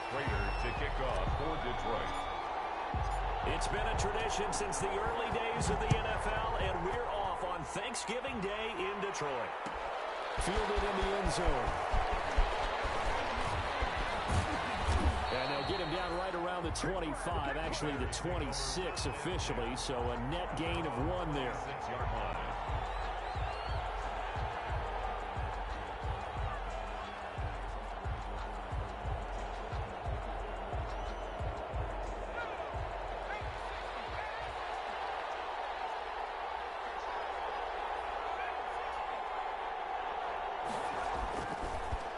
Prater to kick off for Detroit. It's been a tradition since the early days of the NFL, and we're off on Thanksgiving Day in Detroit. Fielded in the end zone. And they'll get him down right around the 25, actually the 26 officially, so a net gain of 1 there. 6-yard line.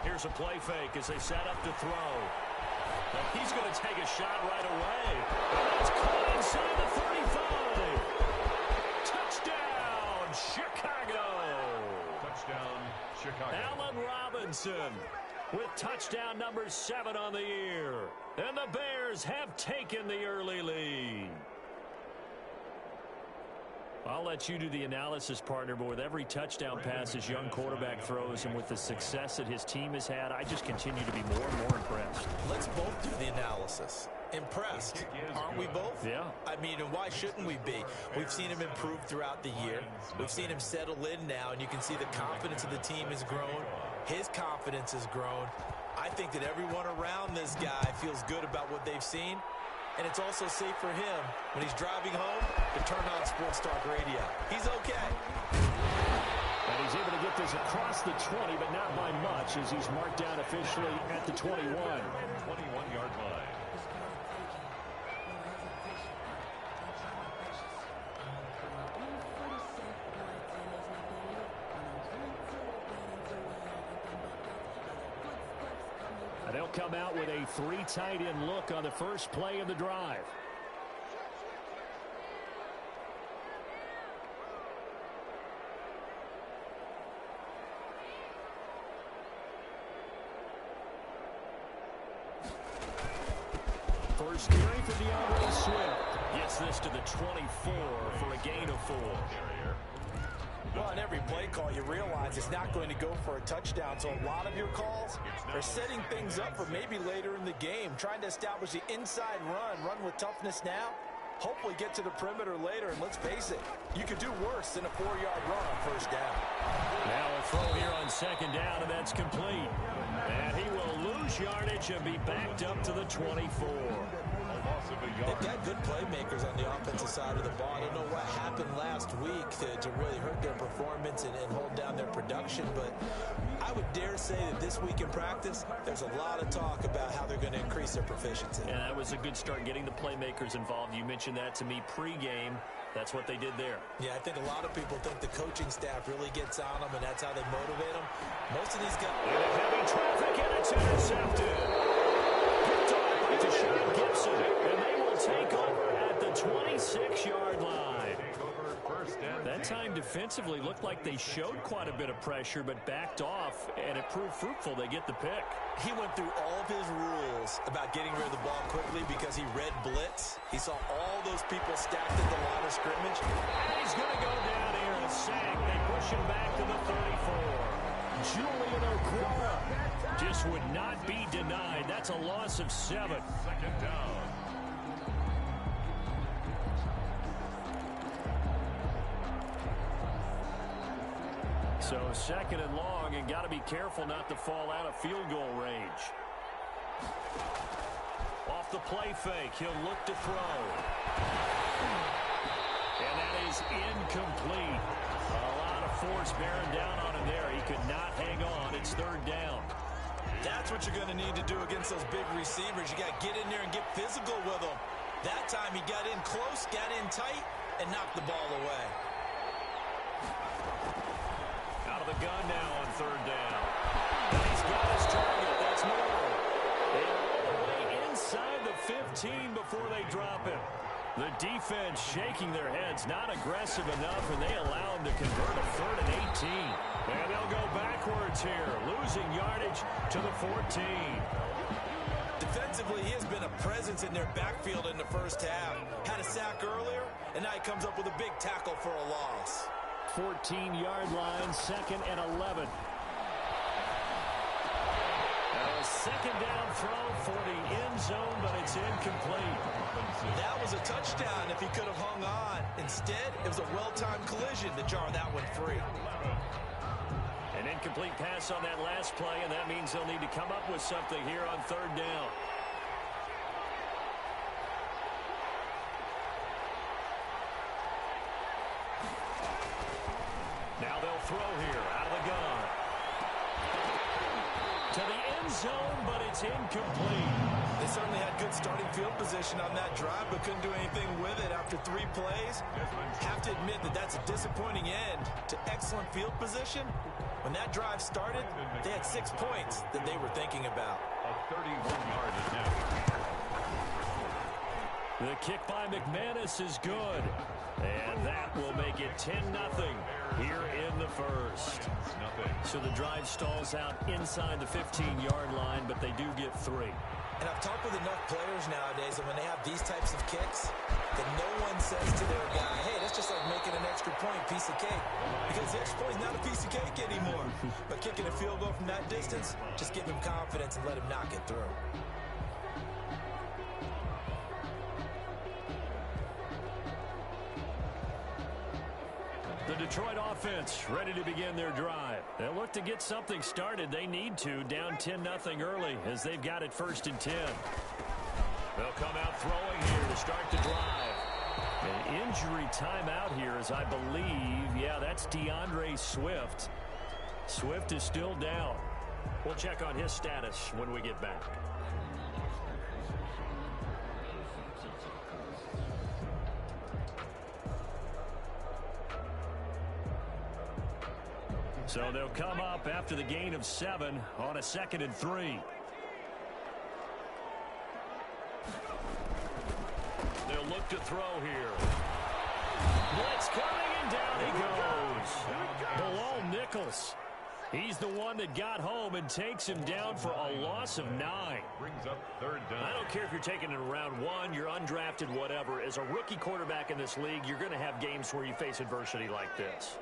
Here's a play fake as they set up to throw. And he's going to take a shot right away. And it's caught inside the 35. Touchdown, Chicago. Touchdown, Chicago. Allen Robinson with touchdown number 7 on the year. And the Bears have taken the early lead. I'll let you do the analysis, partner, but with every touchdown pass his young quarterback throws and with the success that his team has had, I just continue to be more and more impressed. Let's both do the analysis. Impressed, aren't we both? Yeah. I mean, and why shouldn't we be? We've seen him improve throughout the year. We've seen him settle in now, and you can see the confidence of the team has grown. His confidence has grown. I think that everyone around this guy feels good about what they've seen. And it's also safe for him when he's driving home to turn on Sports Talk Radio. He's okay. And he's able to get this across the 20, but not by much as he's marked down officially at the 21. 21-yard line. And they'll come out with a 3 tight end look on the first play of the drive. First carry for DeAndre Swift. Gets this to the 24 for a gain of 4. Well, on every play call, you realize it's not going to go for a touchdown. So a lot of your calls are setting things up for maybe later in the game, trying to establish the inside run with toughness now, hopefully get to the perimeter later. And let's face it, you could do worse than a 4-yard run on first down. Now a throw here on second down, and that's complete. And he will lose yardage and be backed up to the 24. They've got good playmakers on the offensive side of the ball. I don't know what happened last week to really hurt their performance and hold down their production, but I would dare say that this week in practice, there's a lot of talk about how they're going to increase their proficiency. And that was a good start, getting the playmakers involved. You mentioned that to me pregame. That's what they did there. Yeah, I think a lot of people think the coaching staff really gets on them, and that's how they motivate them. Most of these guys... Heavy traffic, and it's intercepted. Picked off by Deshaun Gibson, and they will take over at the 26-yard line. That time defensively looked like they showed quite a bit of pressure, but backed off, and it proved fruitful. They get the pick. He went through all of his rules about getting rid of the ball quickly because he read blitz. He saw all those people stacked at the line of scrimmage. And he's going to go down here and sack. They push him back to the 34. Julian Okwara just would not be denied. That's a loss of 7. Second down. So second and long, and got to be careful not to fall out of field goal range. Off the play fake, he'll look to throw. And that is incomplete. A lot of force bearing down on him there. He could not hang on. It's third down. That's what you're going to need to do against those big receivers. You got to get in there and get physical with them. That time he got in close, got in tight, and knocked the ball away. Out of the gun now on third down. And he's got his target. That's more. They play inside the 15 before they drop him. The defense shaking their heads, not aggressive enough, and they allow him to convert a 3rd and 18. And they'll go backwards here, losing yardage to the 14. Defensively, he has been a presence in their backfield in the first half. Had a sack earlier, and now he comes up with a big tackle for a loss. 14-yard line, 2nd and 11. A second down throw for the it's incomplete. That was a touchdown if he could have hung on. Instead, it was a well-timed collision to jar that one free. An incomplete pass on that last play, and that means they'll need to come up with something here on third down. Now they'll throw here out of the gun. To the end zone, but it's incomplete. They certainly had good starting field position on that drive, but couldn't do anything with it after 3 plays. Have to admit that that's a disappointing end to excellent field position. When that drive started, they had 6 points that they were thinking about. A 31-yard attempt. The kick by McManus is good. And that will make it 10-0 here in the first. So the drive stalls out inside the 15-yard line, but they do get 3. And I've talked with enough players nowadays, and when they have these types of kicks, that no one says to their guy, hey, that's just like making an extra point, piece of cake. Because the extra point is not a piece of cake anymore. But kicking a field goal from that distance, just give him confidence and let him knock it through. The Detroit offense ready to begin their drive. They'll look to get something started. They need to, down 10-0 early as they've got it 1st and 10. They'll come out throwing here to start the drive. An injury timeout here as I believe, yeah, that's DeAndre Swift. Swift is still down. We'll check on his status when we get back. So they'll come up after the gain of 7 on a 2nd and 3. They'll look to throw here. Blitz coming, and down he goes. Bilal Nichols. He's the one that got home and takes him down for a loss of 9. Brings up 3rd down. I don't care if you're taking it in round 1, you're undrafted, whatever. As a rookie quarterback in this league, you're going to have games where you face adversity like this.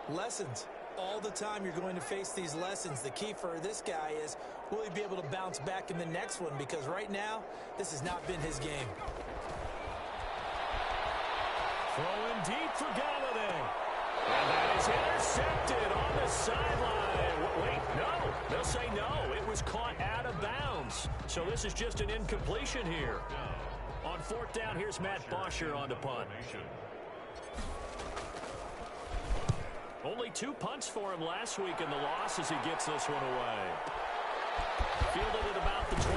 Lessons. All the time you're going to face these lessons. The key for this guy is, will he be able to bounce back in the next one? Because right now, this has not been his game. Throwing deep for Galladay. And that is intercepted on the sideline. Wait, no. They'll say no. It was caught out of bounds. So this is just an incompletion here. On 4th down, here's Matt Bosher on the punt. Only 2 punts for him last week in the loss as he gets this one away. Fielded at about the 28.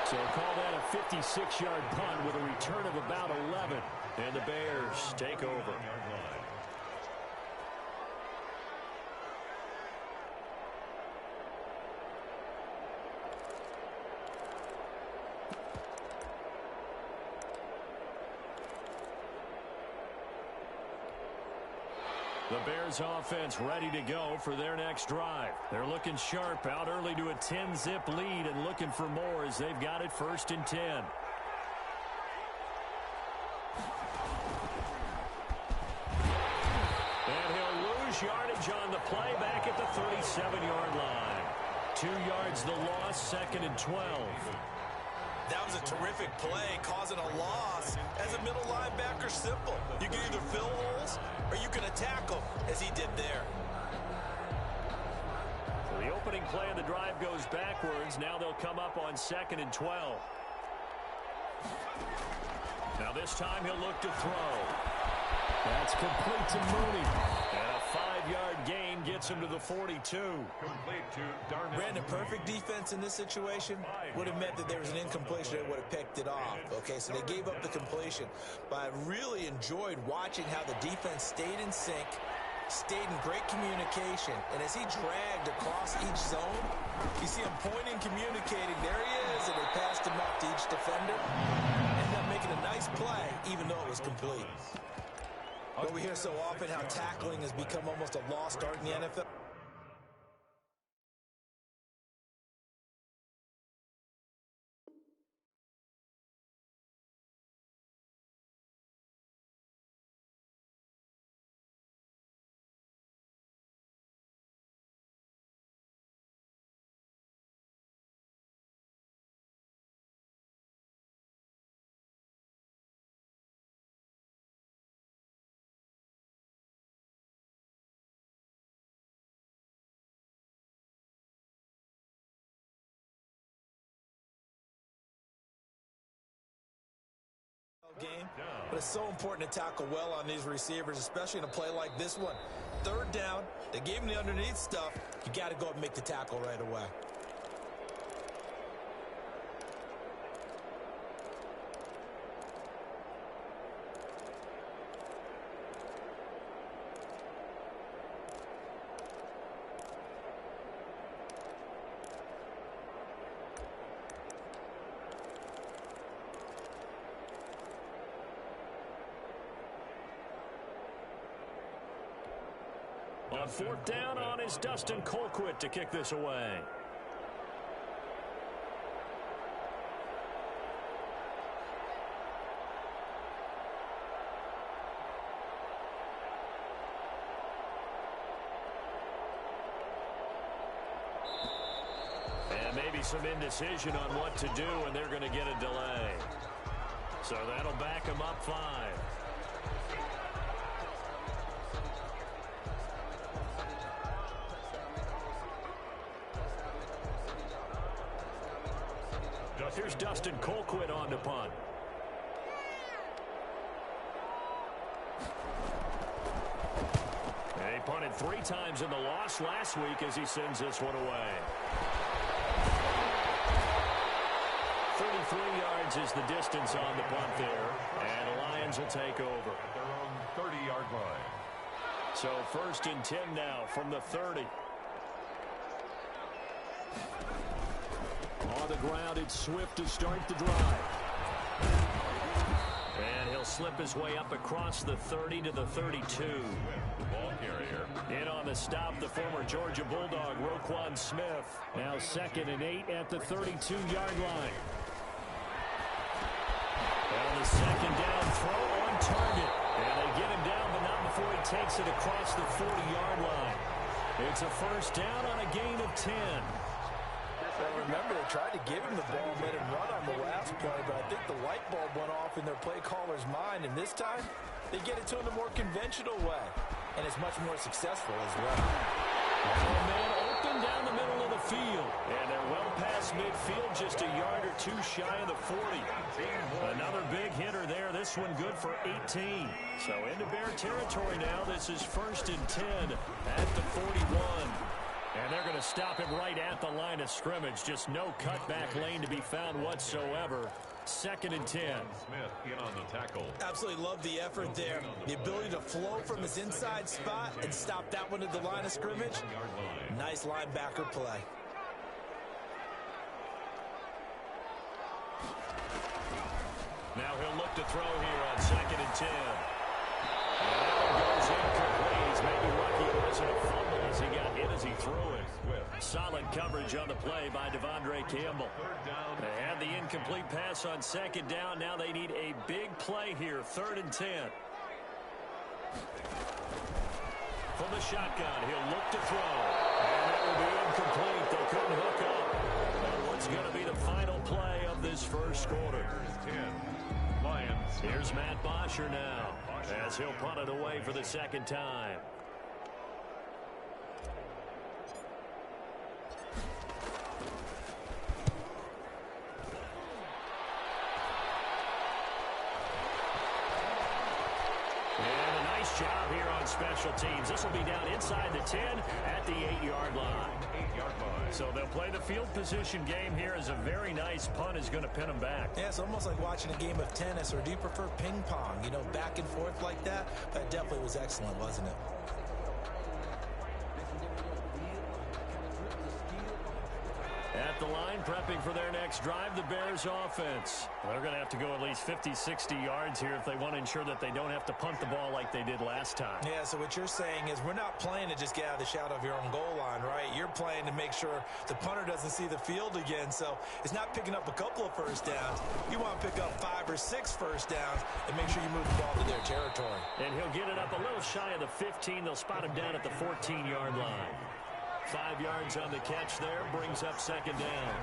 So call that a 56-yard punt with a return of about 11. And the Bears take over. The Bears offense ready to go for their next drive. They're looking sharp, out early to a 10-zip lead and looking for more as they've got it 1st and 10. And he'll lose yardage on the play back at the 37-yard line. 2 yards the loss, 2nd and 12. That was a terrific play, causing a loss. As a middle linebacker, simple. You can either fill holes or you can attack them, as he did there. So the opening play of the drive goes backwards. Now they'll come up on 2nd and 12. Now this time he'll look to throw. That's complete to Mooney. And a 5-yard gain gets him to the 42. Complete to Darnell. Brandon, perfect defense in this situation would have meant that there was an incompletion that would have picked it off. Okay, so they gave up the completion. But I really enjoyed watching how the defense stayed in sync, stayed in great communication. And as he dragged across each zone, you see him pointing, communicating. There he is, and they passed him up to each defender. Ended up making a nice play, even though it was complete. But we hear so often how tackling has become almost a lost art in the NFL. game, but it's so important to tackle well on these receivers, especially in a play like this one. Third down, they gave him the underneath stuff. You got to go up and make the tackle right away. On fourth down on is Dustin Colquitt to kick this away. And maybe some indecision on what to do, and they're going to get a delay. So that'll back them up 5. Here's Dustin Colquitt on to punt. He punted 3 times in the loss last week as he sends this one away. 33 yards is the distance on the punt there, and the Lions will take over. At their own 30-yard line. So 1st and 10 now from the 30. On the ground, it's Swift to start the drive. And he'll slip his way up across the 30 to the 32. The ball carrier. In on the stop, the former Georgia Bulldog, Roquan Smith. Now 2nd and 8 at the 32-yard line. And the 2nd down throw on target. And they get him down, but not before he takes it across the 40-yard line. It's a 1st down on a gain of 10. Well, remember, they tried to give him the ball and let him run on the last play, but I think the light bulb went off in their play caller's mind, and this time they get it to him the more conventional way, and it's much more successful as well. One man open down the middle of the field, and they're well past midfield, just a yard or 2 shy of the 40. Another big hitter there, this one good for 18. So into Bear territory now. This is 1st and 10 at the 41. And they're going to stop him right at the line of scrimmage. Just no cutback lane to be found whatsoever. 2nd and 10. Smith in on the tackle. Absolutely love the effort there. The ability to flow from his inside spot and stop that one at the line of scrimmage. Nice linebacker play. Now he'll look to throw here on 2nd and 10. And that one goes incomplete. He's maybe lucky it wasn't a fumble as he got hit as he threw it. Solid coverage on the play by Devondre Campbell. They had the incomplete pass on 2nd down. Now they need a big play here. 3rd and 10. From the shotgun, he'll look to throw. And that will be incomplete. They couldn't hook up. And what's going to be the final play of this 1st quarter? 10. Lions. Here's Matt Bosher now as he'll punt it away for the 2nd time. Job here on special teams. This will be down inside the 10 at the 8-yard line. 8-yard line. So they'll play the field position game here as a very nice punt is going to pin them back. Yeah, it's almost like watching a game of tennis, or do you prefer ping pong? You know, back and forth like that? That definitely was excellent, wasn't it? At the line, prepping for their next drive, the Bears offense. They're going to have to go at least 50, 60 yards here if they want to ensure that they don't have to punt the ball like they did last time. Yeah, so what you're saying is we're not playing to just get out of the shadow of your own goal line, right? You're playing to make sure the punter doesn't see the field again. So it's not picking up a couple of 1st downs. You want to pick up 5 or 6 1st downs and make sure you move the ball to their territory. And he'll get it up a little shy of the 15. They'll spot him down at the 14-yard line. 5 yards on the catch there, brings up 2nd down.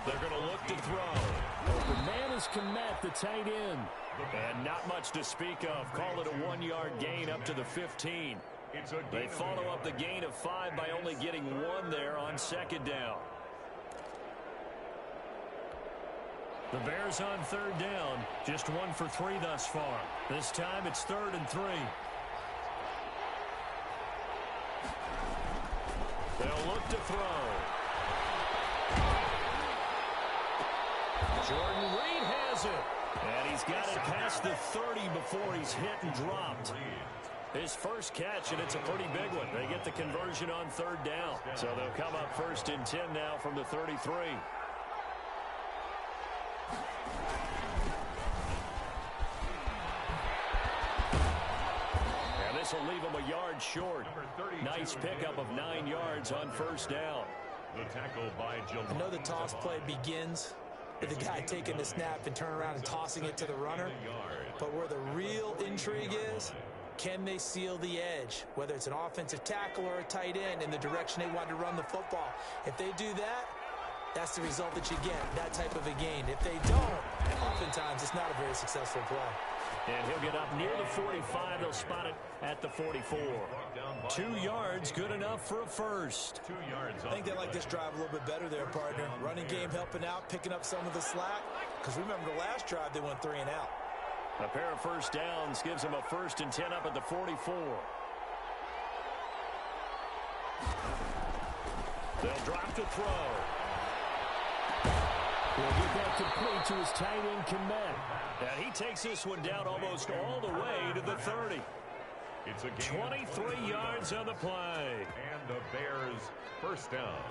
They're going to look to throw. The man is Kmet, the tight end. And not much to speak of. Call it a 1-yard gain up to the 15. They follow up the gain of 5 by only getting 1 there on 2nd down. The Bears on third down, just 1 for 3 thus far. This time it's 3rd and 3. They'll look to throw. Jordan Reed has it. And he's got it past the 30 before he's hit and dropped. His first catch, and it's a pretty big one. They get the conversion on third down. So they'll come up 1st and 10 now from the 33. And this will leave him a yard short. Nice pickup of 9 yards on 1st down. The tackle by Jill. I know the toss play begins with the guy taking the snap and turning around and tossing it to the runner. But where the real intrigue is, can they seal the edge, whether it's an offensive tackle or a tight end, in the direction they want to run the football? If they do that, that's the result that you get, that type of a gain. If they don't, oftentimes it's not a very successful play. And he'll get up near the 45. They'll spot it at the 44. 2 yards, good enough for a first. 2 yards. I think they like this drive a little bit better there, partner. Running game helping out, picking up some of the slack. Because remember, the last drive, they went 3 and out. A pair of first downs gives them a 1st and 10 up at the 44. They'll drop to throw. He'll get that complete to his tight end, Kmet. And he takes this one down almost all the way to the 30. It's a gain 23 yards on the play. And the Bears first down.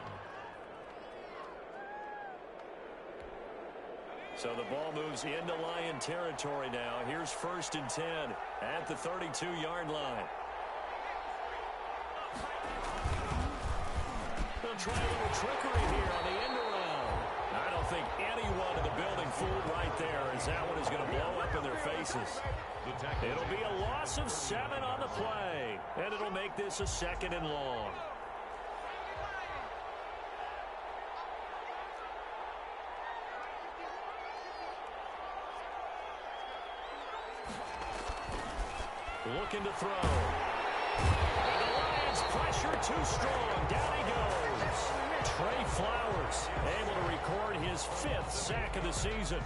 So the ball moves into Lion territory now. Here's 1st and 10 at the 32-yard line. They'll try a little trickery here on the end around. I don't think anyone in the building fooled right there, as that one is going to blow up in their faces. It'll be a loss of 7 on the play, and it'll make this a 2nd and long. Looking to throw. And the Lions pressure too strong. Down he goes. Trey Flowers able to record his 5th sack of the season.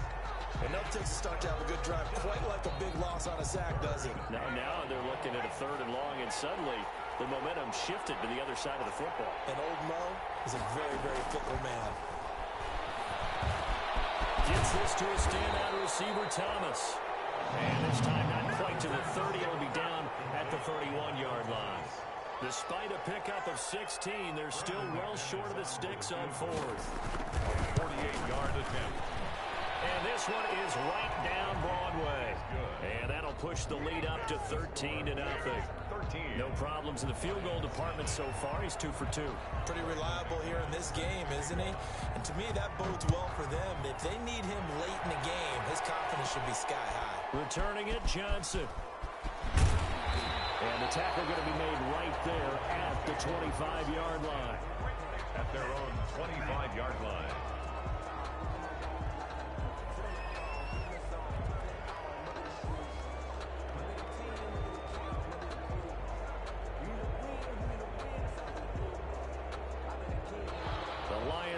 And that takes a start to have a good drive. Quite like a big loss on a sack, does it? Now they're looking at a 3rd and long, and suddenly the momentum shifted to the other side of the football. And old Mo is a very, very fickle man. Gets this to a standout receiver, Thomas. And this time not quite to the 30. It'll be down at the 31-yard line. Despite a pickup of 16, they're still well short of the sticks on 4th. 48-yard attempt. And this one is right down Broadway. And that'll push the lead up to 13-0. No problems in the field goal department so far. He's 2 for 2. Pretty reliable here in this game, isn't he? And to me, that bodes well for them. If they need him late in the game, his confidence should be sky high. Returning it, Johnson. And the tackle going to be made right there at the 25-yard line. At their own 25-yard line.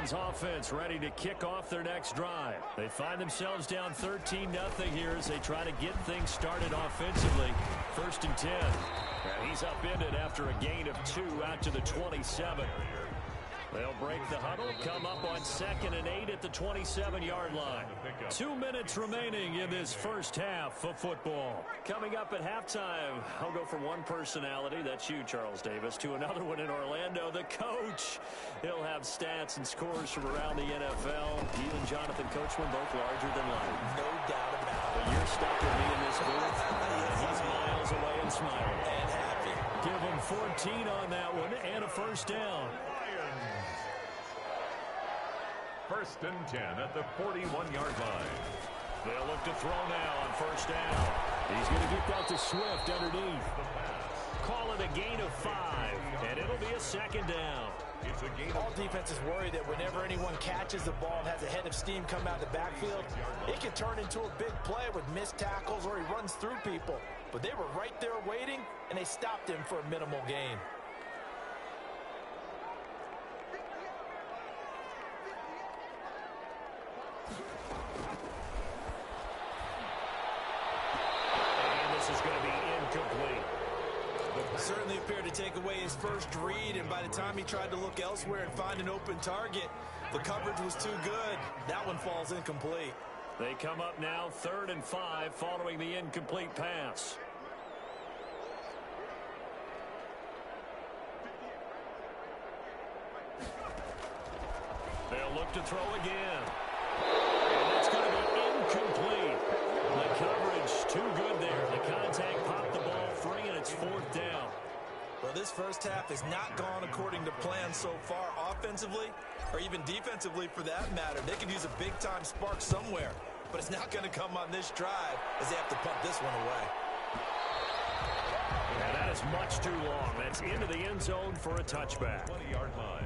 Offense ready to kick off their next drive. They find themselves down 13-0 here as they try to get things started offensively. 1st and 10. And he's upended after a gain of 2 out to the 27. They'll break the huddle, come up on 2nd and 8 at the 27-yard line. 2 minutes remaining in this first half of football. Coming up at halftime, I'll go from one personality, that's you, Charles Davis, to another one in Orlando, the coach. He'll have stats and scores from around the NFL. You and Jonathan Coachman both larger than life. No doubt about it. But you're stuck with me in this booth, and he's miles away and smiling. And happy. Give him 14 on that one and a first down. 1st and 10 at the 41-yard line. They'll look to throw now on 1st down. He's going to get that to Swift underneath. Call it a gain of 5, and it'll be a 2nd down. It's a gain. All defenses worry that whenever anyone catches the ball and has a head of steam come out of the backfield, it can turn into a big play with missed tackles or he runs through people. But they were right there waiting, and they stopped him for a minimal gain. pass is going to be incomplete. Certainly appeared to take away his first read, and by the time he tried to look elsewhere and find an open target, the coverage was too good. That one falls incomplete. They come up now 3rd and 5 following the incomplete pass. They'll look to throw again. And it's going to be incomplete. The coverage too good there. The contact popped the ball free, and it's 4th down. Well, this first half has not gone according to plan so far offensively, or even defensively for that matter. They could use a big-time spark somewhere, but it's not going to come on this drive as they have to pump this one away. And that is much too long. That's into the end zone for a touchback. 20-yard line.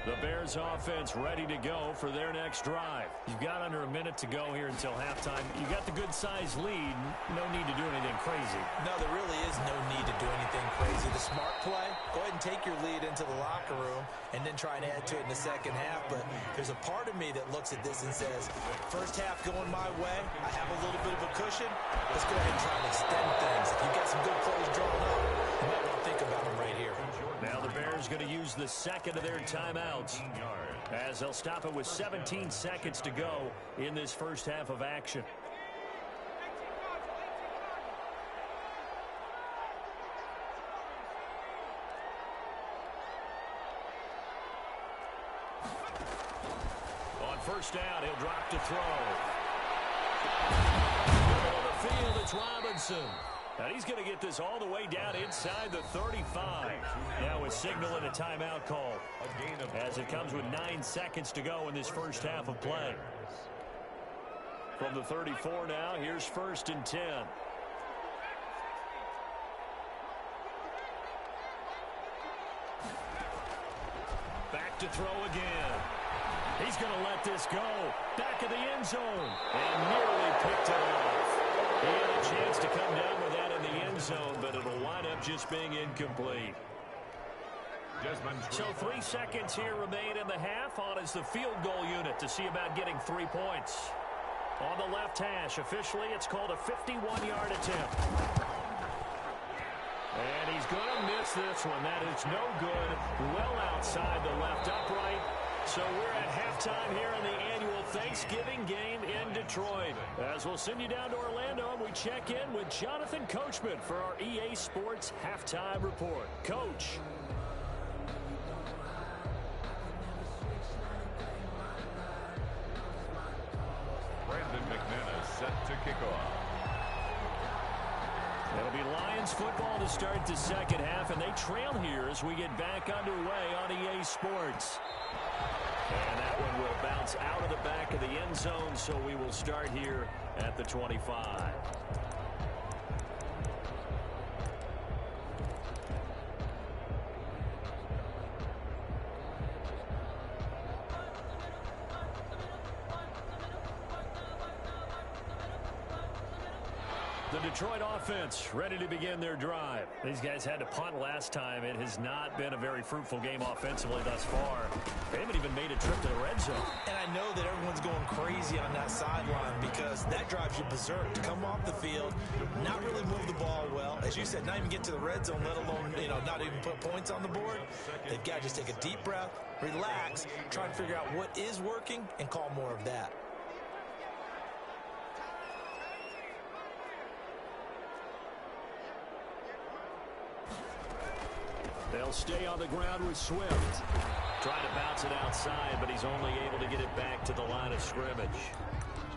The Bears offense ready to go for their next drive. You've got under a minute to go here until halftime. You got the good-sized lead. No need to do anything crazy. No, there really is no need to do anything crazy. The smart play, go ahead and take your lead into the locker room and then try and add to it in the second half. But there's a part of me that looks at this and says, first half going my way, I have a little bit of a cushion. Let's go ahead and try and extend things. If you've got some good plays drawn up, you might want to think about them right here. Now the Bears going to use the second of their timeouts as they'll stop it with 17 seconds to go in this first half of action. On first down, he'll drop to throw. Middle of the field, it's Robinson. And he's going to get this all the way down inside the 35. Now a signal and a timeout call as it comes with 9 seconds to go in this first half of play. From the 34 now, here's 1st and 10. Back to throw again. He's going to let this go. Back of the end zone. And nearly picked it off. He had a chance to come down with that in the end zone, but it'll wind up just being incomplete. So 3 seconds here remain in the half. On is the field goal unit to see about getting 3 points. On the left hash, officially it's called a 51-yard attempt. And he's going to miss this one. That is no good. Well outside the left upright. So we're at halftime here in the annual Thanksgiving game in Detroit. As we'll send you down to Orlando, and we check in with Jonathan Coachman for our EA Sports Halftime Report. Coach. Brandon McManus set to kick off. It'll be Lions football to start the second half, and they trail here as we get back underway on EA Sports. And that one will bounce out of the back of the end zone, so we will start here at the 25. The Detroit offense ready to begin their drive. These guys had to punt last time. It has not been a very fruitful game offensively thus far. They haven't even made a trip to the red zone. And I know that everyone's going crazy on that sideline because that drives you berserk. To come off the field, not really move the ball well. As you said, not even get to the red zone, let alone, not even put points on the board. They've got to just take a deep breath, relax, try and figure out what is working, and call more of that. They'll stay on the ground with Swift. Trying to bounce it outside, but he's only able to get it back to the line of scrimmage.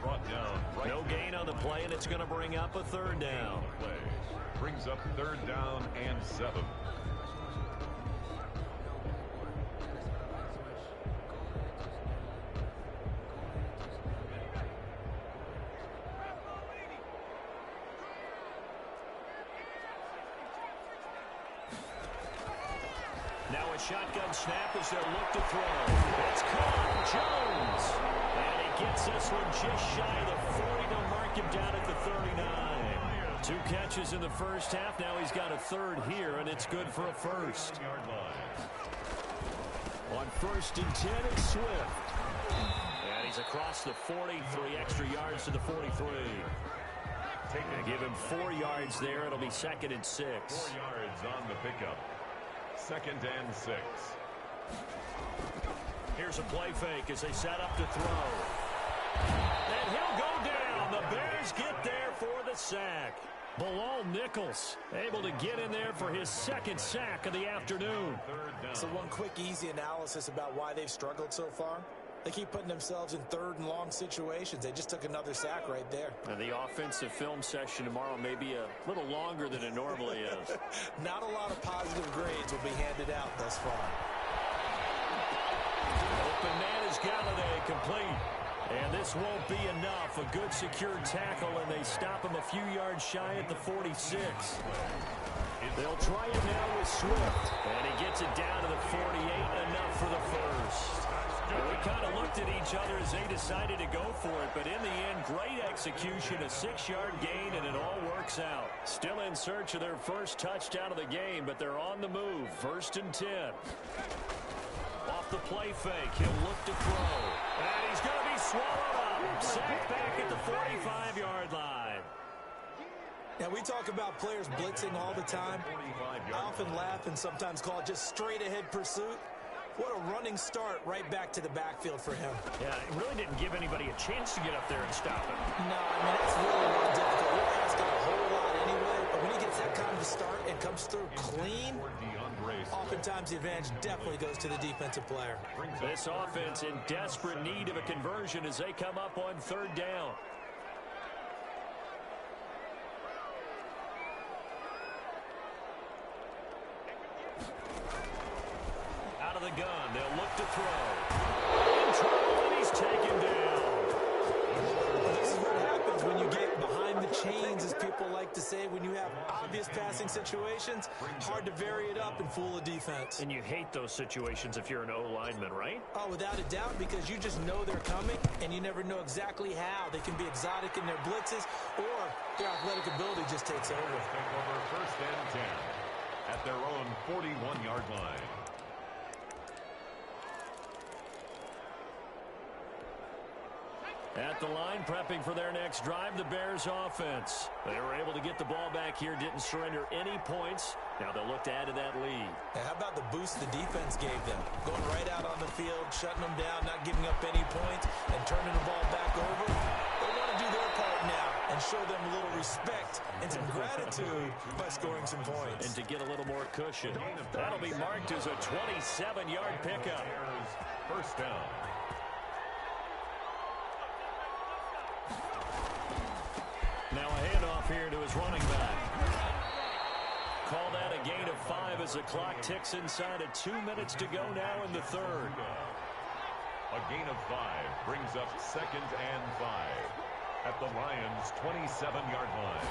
Brought down. Right. No gain on the play, and it's going to bring up a 3rd down. Brings up 3rd down and 7. Now a shotgun snap as they'll look to throw. It's caught. Jones. And he gets this one just shy of the 40. They'll mark him down at the 39. 2 catches in the first half. Now he's got a 3rd here, and it's good for a 1st. On 1st and 10, it's Swift. And He's across the 40, 3 extra yards to the 43. They give him 4 yards there. It'll be 2nd and 6. 4 yards on the pickup. 2nd and 6. Here's a play fake as they set up to throw. And he'll go down. The Bears get there for the sack. Bilal Nichols able to get in there for his 2nd sack of the afternoon. So one quick, easy analysis about why they've struggled so far. They keep putting themselves in 3rd and long situations. They just took another sack right there. And the offensive film session tomorrow may be a little longer than it normally is. Not a lot of positive grades will be handed out thus far. Open man is Galladay, complete. And this won't be enough. A good secured tackle, and they stop him a few yards shy at the 46. They'll try it now with Swift. And he gets it down to the 48, enough for the first. We kind of looked at each other as they decided to go for it, but in the end, great execution, a 6-yard gain, and it all works out. Still in search of their first touchdown of the game, but they're on the move. 1st and 10. Off the play fake, he'll look to throw. And he's going to be swallowed up. Sacked back at the 45-yard line. Now, we talk about players blitzing all the time. I often laugh and sometimes call it just straight-ahead pursuit. What a running start right back to the backfield for him. Yeah, it really didn't give anybody a chance to get up there and stop him. No, I mean, it's really difficult. You're asking a whole lot anyway, but when he gets that kind of start and comes through clean, oftentimes the advantage definitely goes to the defensive player. This offense in desperate need of a conversion as they come up on 3rd down. Out of the gun, they'll look to throw. In trouble, and he's taken down. This is what happens when you get behind the chains, as people like to say. When you have obvious passing situations, hard to vary it up and fool a defense. And you hate those situations if you're an O-lineman, right? Oh, without a doubt, because you just know they're coming, and you never know exactly how. They can be exotic in their blitzes, or their athletic ability just takes over. Take over 1st and 10 at their own 41-yard line. At the line, prepping for their next drive, the Bears offense. They were able to get the ball back here, didn't surrender any points. Now they'll look to add to that lead. Now, how about the boost the defense gave them? Going right out on the field, shutting them down, not giving up any points, and turning the ball back over. They want to do their part now and show them a little respect and some gratitude by scoring some points. And to get a little more cushion. That'll be marked as a 27-yard pickup. 1st down. Now a handoff here to his running back. Call that a gain of 5 as the clock ticks inside of 2 minutes to go now in the 3rd. A gain of 5 brings up 2nd and 5 at the Lions' 27-yard line.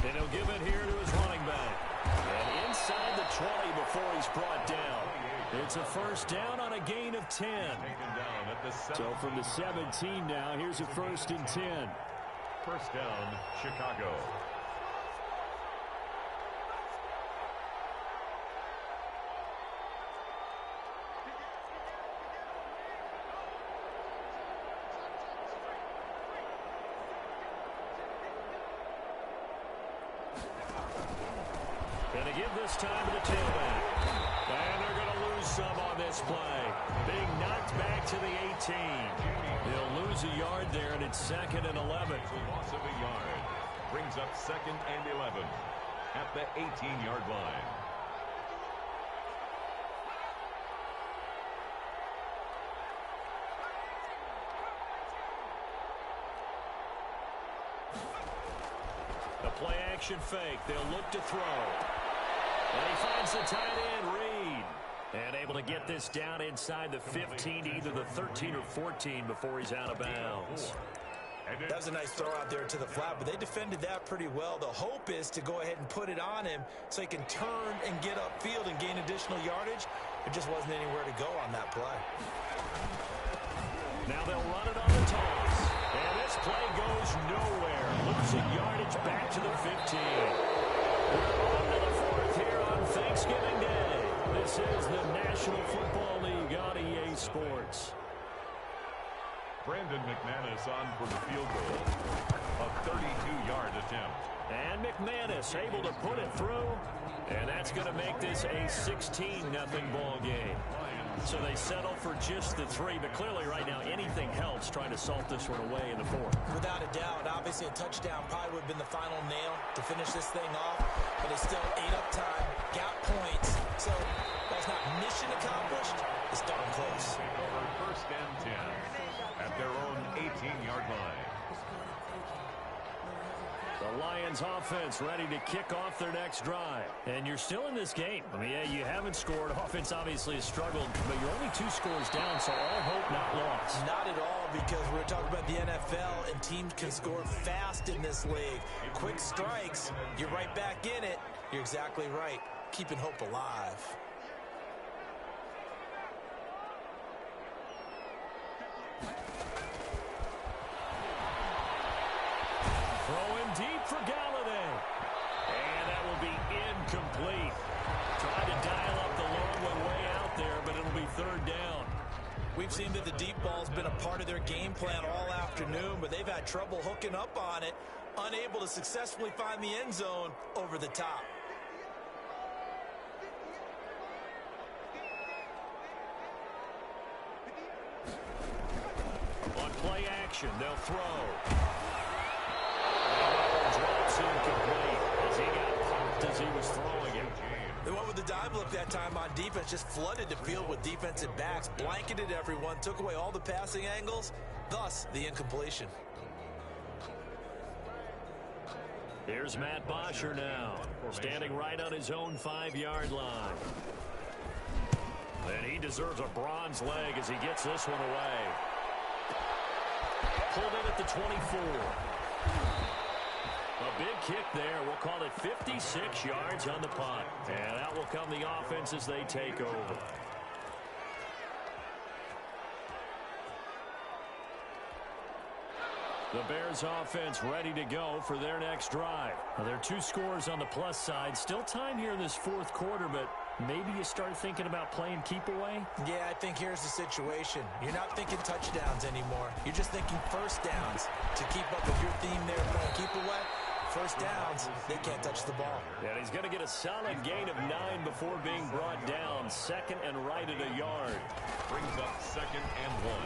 And he'll give it here to his running back. And inside the 20 before he's brought down. It's a 1st down on a gain of 10. So from the 17 now, here's a 1st and 10. 1st down, Chicago. Going to give this time to the tailback. And they're going to lose some on this play. Being knocked back to the 18. They'll lose a yard there, and it's 2nd and 11. A loss of a yard brings up 2nd and 11 at the 18-yard line. The play action fake. They'll look to throw. And he finds the tight end, Reed. And able to get this down inside the 15 to either the 13 or 14 before he's out of bounds. That was a nice throw out there to the flat, but they defended that pretty well. The hope is to go ahead and put it on him so he can turn and get upfield and gain additional yardage. There just wasn't anywhere to go on that play. Now they'll run it on the toss. And this play goes nowhere. Losing yardage back to the 15. We're on to the 4th here on Thanksgiving Day. This is the National Football League on EA Sports. Brandon McManus on for the field goal. A 32-yard attempt. And McManus able to put it through. And that's going to make this a 16-0 ball game. So they settle for just the 3, but clearly right now anything helps trying to salt this one away in the 4th. Without a doubt, obviously a touchdown probably would have been the final nail to finish this thing off, but it's still ate up time, got points. So that's not mission accomplished. It's darn close. Over 1st and 10 at their own 18-yard line. The Lions offense ready to kick off their next drive. And you're still in this game. I mean, yeah, you haven't scored. Offense obviously has struggled, but you're only 2 scores down, so all hope not lost. Not at all, because we're talking about the NFL, and teams can score fast in this league. Quick strikes, you're right back in it. You're exactly right. Keeping hope alive. Throwing deep for Galladay. And that will be incomplete. Tried to dial up the long one way out there, but it'll be 3rd down. We've seen that the deep ball's been a part of their game plan all afternoon, but they've had trouble hooking up on it, unable to successfully find the end zone over the top. On play action, they'll throw. Drops incomplete as he got popped as he was throwing it. They went with the dive look that time on defense, just flooded the field with defensive backs, blanketed everyone, took away all the passing angles, thus the incompletion. Here's Matt Bosher now, standing right on his own 5-yard line. And he deserves a bronze leg as he gets this one away. Pulled in at the 24. A big kick there. We'll call it 56 yards on the punt. And out will come the offense as they take over. The Bears offense ready to go for their next drive. Now, there are 2 scores on the plus side. Still time here in this 4th quarter, but maybe you start thinking about playing keep away? Yeah, I think here's the situation. You're not thinking touchdowns anymore. You're just thinking first downs. To keep up with your theme there, playing keep away, first downs, they can't touch the ball. And he's going to get a solid gain of 9 before being brought down. 2nd and right at a yard. Brings up 2nd and 1.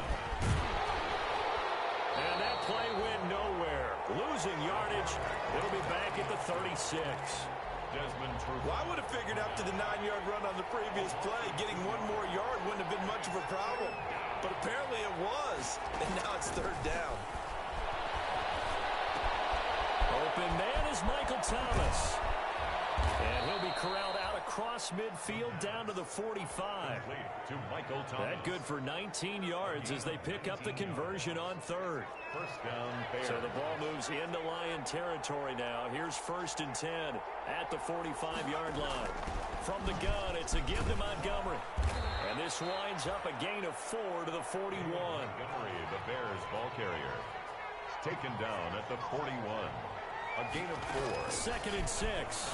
And that play went nowhere. Losing yardage. It'll be back at the 36. Desmond Trufant. Well, I would have figured up to the 9-yard run on the previous play. Getting 1 more yard wouldn't have been much of a problem. But apparently it was. And now it's 3rd down. Open man is Michael Thomas. And he'll be corralled out across midfield down to the 45. To Michael Thomas. That good for 19 yards as they pick up the conversion on 3rd. First down, Bears. So the ball moves into Lion territory now. Here's 1st and 10 at the 45-yard line. From the gun, it's a give to Montgomery. And this winds up a gain of 4 to the 41. Montgomery, the Bears ball carrier. Taken down at the 41. A gain of 4. 2nd and 6. And 6.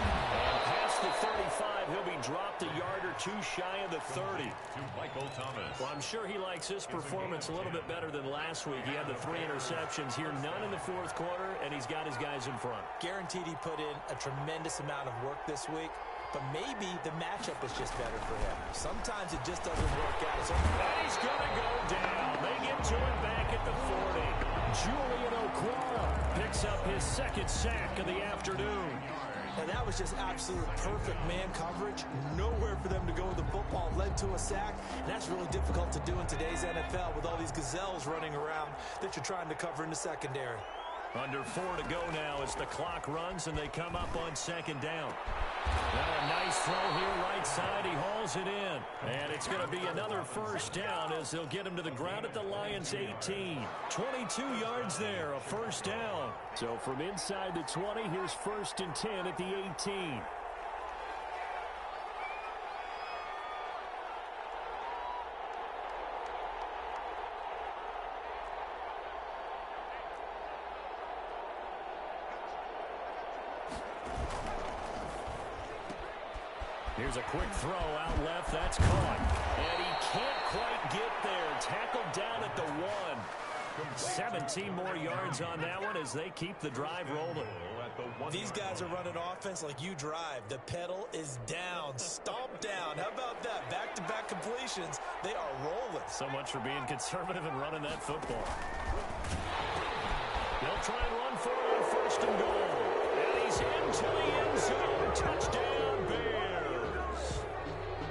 And past the 35, he'll be dropped a yard or 2 shy of the 30. To Michael Thomas. Well, I'm sure he likes his performance a little bit better than last week. He had the 3 interceptions here, none in the 4th quarter, and he's got his guys in front. Guaranteed he put in a tremendous amount of work this week, but maybe the matchup is just better for him. Sometimes it just doesn't work out. And he's going to go down. They get to him back at the 40. Julian Okwara picks up his 2nd sack of the afternoon. And that was just absolute perfect man coverage. Nowhere for them to go with the football. Led to a sack. And that's really difficult to do in today's NFL with all these gazelles running around that you're trying to cover in the secondary. Under 4 to go now as the clock runs and they come up on 2nd down. Now a nice throw here right side. He hauls it in. And it's going to be another 1st down as they'll get him to the ground at the Lions 18. 22 yards there, a 1st down. So from inside the 20, here's 1st and 10 at the 18. Here's a quick throw out left. That's caught. And he can't quite get there. Tackled down at the 1. 17 more yards on that one as they keep the drive rolling. These guys are running offense like you drive. The pedal is down, stomped down. How about that? Back-to-back completions. They are rolling. So much for being conservative and running that football. They'll try and run for it on 1st and goal. And he's into the end zone. Touchdown, Bears.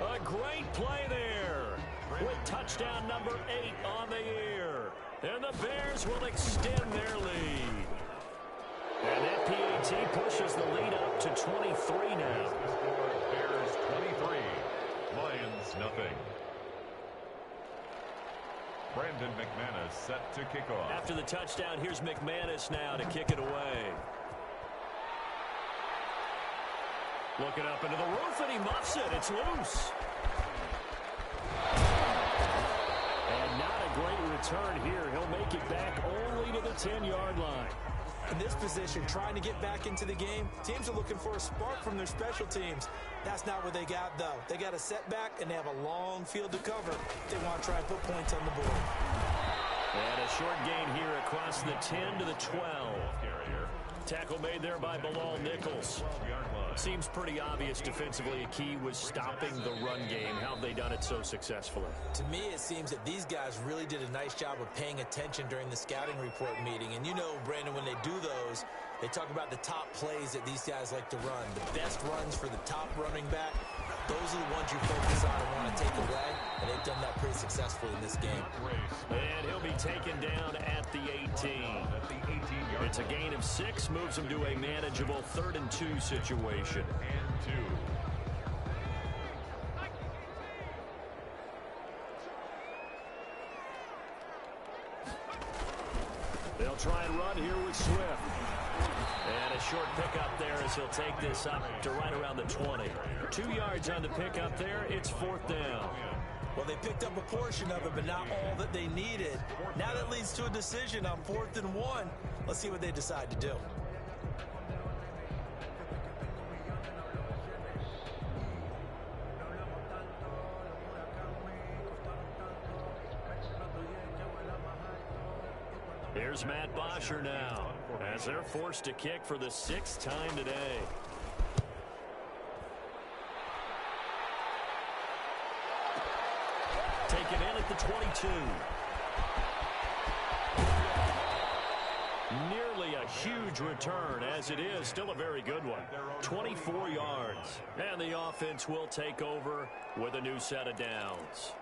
A great play there with touchdown number 8 on the year. And the Bears will extend their lead. And that PAT pushes the lead up to 23 now. Bears 23, Lions nothing. Brandon McManus set to kick off. After the touchdown, here's McManus now to kick it away. Looking up into the roof, and he muffs it. It's loose. And not a great return here. He'll make it back only to the 10-yard line. In this position, trying to get back into the game, teams are looking for a spark from their special teams. That's not what they got, though. They got a setback, and they have a long field to cover. They want to try and put points on the board. And a short gain here across the 10 to the 12. Tackle made there by Bilal Nichols. Seems pretty obvious defensively a key was stopping the run game. How have they done it so successfully? To me, it seems that these guys really did a nice job of paying attention during the scouting report meeting. And you know, Brandon, when they do those, they talk about the top plays that these guys like to run. The best runs for the top running back, those are the ones you focus on and want to take away. And they've done that pretty successfully in this game. And he'll be taken down at the 18. It's a gain of 6, moves him to a manageable 3rd and 2 situation. And 2. They'll try and run here with Swift. And a short pickup there as he'll take this up to right around the 20. 2 yards on the pickup there. It's 4th down. Well, they picked up a portion of it, but not all that they needed. Now that leads to a decision on 4th and 1. Let's see what they decide to do. Here's Matt Bosher now as they're forced to kick for the 6th time today. Taken in at the 22. Nearly a huge return, as it is still a very good one. 24 yards. And the offense will take over with a new set of downs.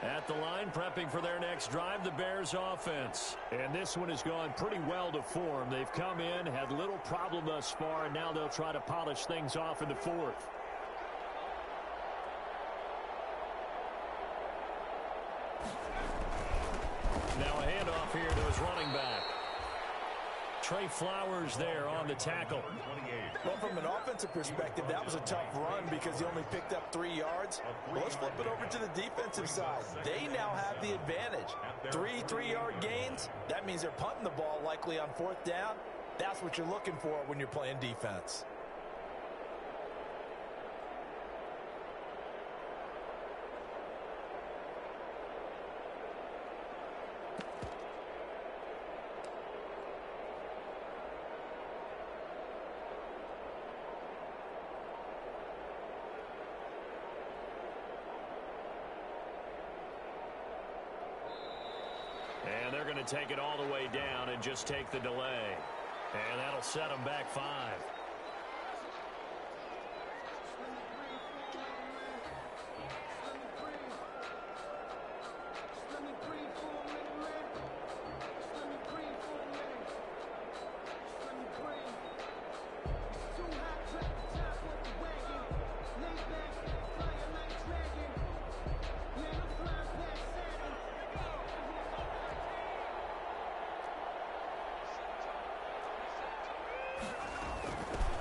At the line, prepping for their next drive, the Bears offense. And this one has gone pretty well to form. They've come in, had little problem thus far, and now they'll try to polish things off in the 4th. Now a handoff here to his running back. Trey Flowers there on the tackle. Well, from an offensive perspective, that was a tough run because he only picked up 3 yards. Well, let's flip it over to the defensive side. They now have the advantage. 3 3-yard gains. That means they're punting the ball likely on 4th down. That's what you're looking for when you're playing defense. And they're going to take it all the way down and just take the delay. And that'll set them back 5.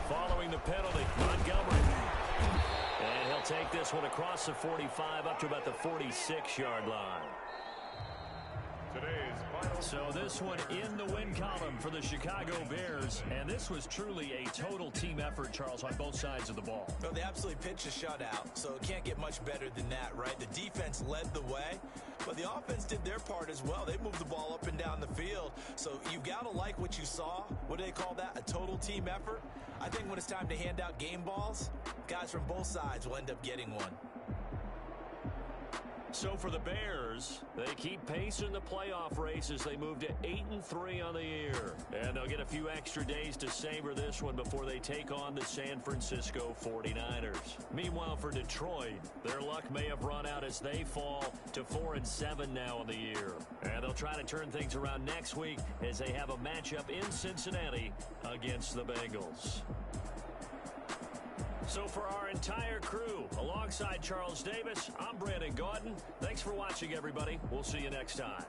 Following the penalty, Montgomery. And he'll take this one across the 45 up to about the 46-yard line. Today's So this one in the win column for the Chicago Bears, and this was truly a total team effort, Charles, on both sides of the ball. Well, they absolutely pitched a shutout, so it can't get much better than that, right? The defense led the way, but the offense did their part as well. They moved the ball up and down the field, so you've got to like what you saw. What do they call that? A total team effort? I think when it's time to hand out game balls, guys from both sides will end up getting one. So for the Bears, they keep pace in the playoff race as they move to 8-3 on the year. And they'll get a few extra days to savor this one before they take on the San Francisco 49ers. Meanwhile, for Detroit, their luck may have run out as they fall to 4-7 now on the year. And they'll try to turn things around next week as they have a matchup in Cincinnati against the Bengals. So for our entire crew, alongside Charles Davis, I'm Brandon Gaudin. Thanks for watching, everybody. We'll see you next time.